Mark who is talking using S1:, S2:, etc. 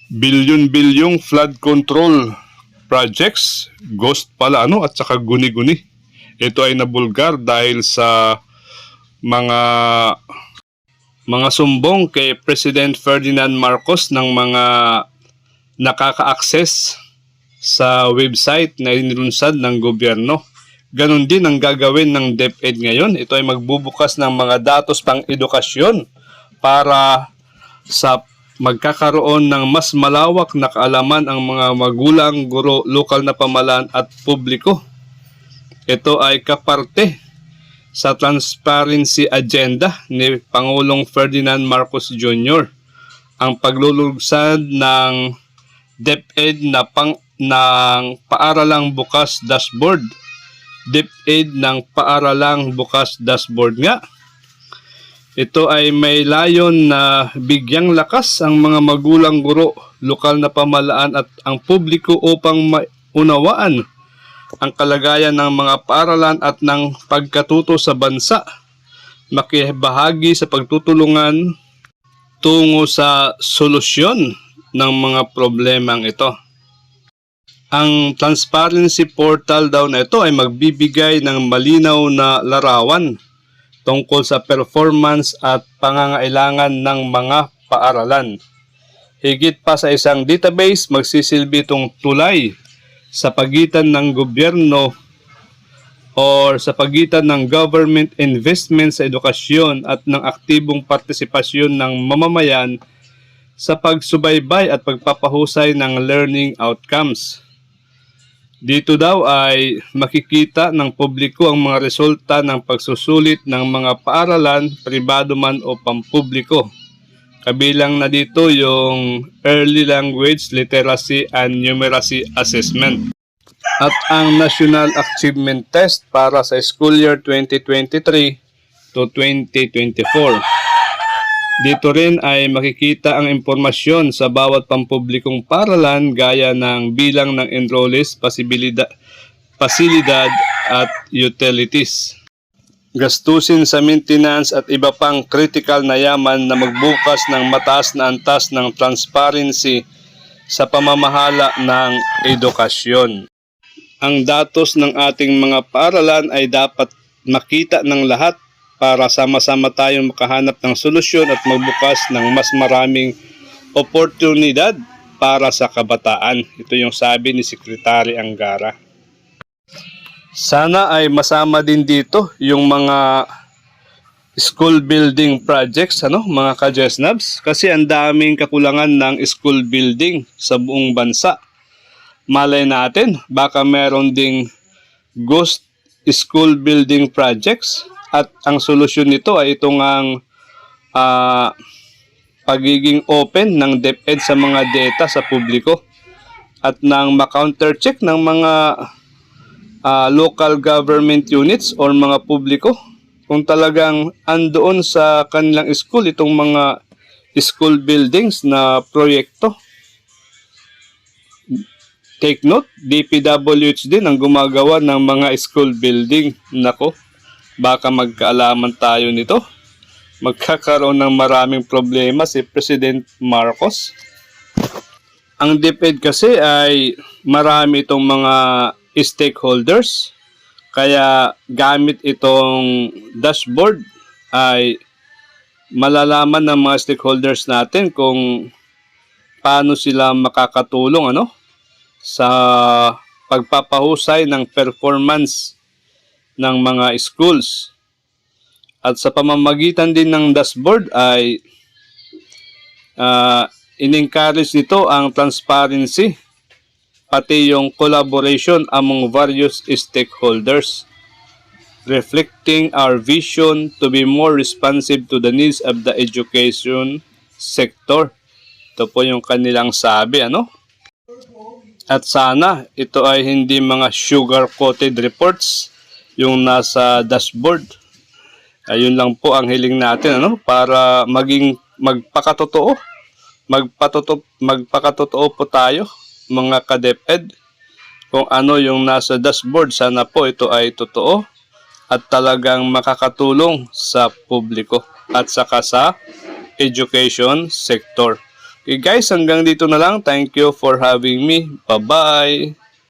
S1: Bilyon-bilyong flood control projects, ghost pala at saka guni-guni. Ito ay nabulgar dahil sa mga sumbong kay President Ferdinand Marcos ng mga nakaka-access sa website na inilunsad ng gobyerno. Ganon din ang gagawin ng DepEd ngayon. Ito ay magbubukas ng mga datos pang edukasyon para sa magkakaroon ng mas malawak na kaalaman ang mga magulang, guro, lokal na pamahalaan at publiko. Ito ay kaparte sa transparency agenda ni Pangulong Ferdinand Marcos Jr. Ang paglulunsad ng DepEd ng paaralang bukas dashboard. DepEd ng paaralang bukas dashboard nga. Ito ay may layon na bigyang lakas ang mga magulang, guro, lokal na pamahalaan at ang publiko upang maunawaan ang kalagayan ng mga paaralan at ng pagkatuto sa bansa. Makibahagi sa pagtutulungan tungo sa solusyon ng mga problemang ito. Ang transparency portal daw na ito ay magbibigay ng malinaw na larawan tungkol sa performance at pangangailangan ng mga paaralan. Higit pa sa isang database, magsisilbi itong tulay sa pagitan ng gobyerno or sa pagitan ng government investment sa edukasyon at ng aktibong partisipasyon ng mamamayan sa pagsubaybay at pagpapahusay ng learning outcomes. Dito daw ay makikita ng publiko ang mga resulta ng pagsusulit ng mga paaralan, pribado man o pampubliko. Kabilang na dito yung Early Language Literacy and Numeracy Assessment at ang National Achievement Test para sa school year 2023 to 2024. Dito rin ay makikita ang impormasyon sa bawat pampublikong paaralan gaya ng bilang ng enrollees, pasilidad at utilities. Gastusin sa maintenance at iba pang critical na yaman na magbukas ng mataas na antas ng transparency sa pamamahala ng edukasyon. Ang datos ng ating mga paaralan ay dapat makita ng lahat para sama-sama tayong makahanap ng solusyon at magbukas ng mas maraming oportunidad para sa kabataan. Ito yung sabi ni Secretary Angara. Sana ay masama din dito yung mga school building projects, mga ka-Jesnabs, kasi ang daming kakulangan ng school building sa buong bansa. Malay natin, baka meron ding ghost school building projects. At ang solusyon nito ay itong pagiging open ng DepEd sa mga data sa publiko at nang ma-countercheck ng mga local government units or mga publiko kung talagang andoon sa kanilang school itong mga school buildings na proyekto. Take note, DPWH din ang gumagawa ng mga school building. Nako, baka magkaalaman tayo nito. Magkakaroon ng maraming problema si President Marcos. Ang DepEd kasi ay marami itong mga stakeholders. Kaya gamit itong dashboard ay malalaman ng mga stakeholders natin kung paano sila makakatulong sa pagpapahusay ng performance ng mga schools. At sa pamamagitan din ng dashboard ay in-encourage nito ang transparency pati yung collaboration among various stakeholders, reflecting our vision to be more responsive to the needs of the education sector. Ito po yung kanilang sabi, At sana ito ay hindi mga sugar-coated reports yung nasa dashboard. Ayun lang po ang hiling natin para maging magpakatotoo. Magpakatotoo po tayo mga ka-DepEd kung ano yung nasa dashboard. Sana po ito ay totoo at talagang makakatulong sa publiko at saka sa education sector. Okay guys, hanggang dito na lang. Thank you for having me. Bye-bye!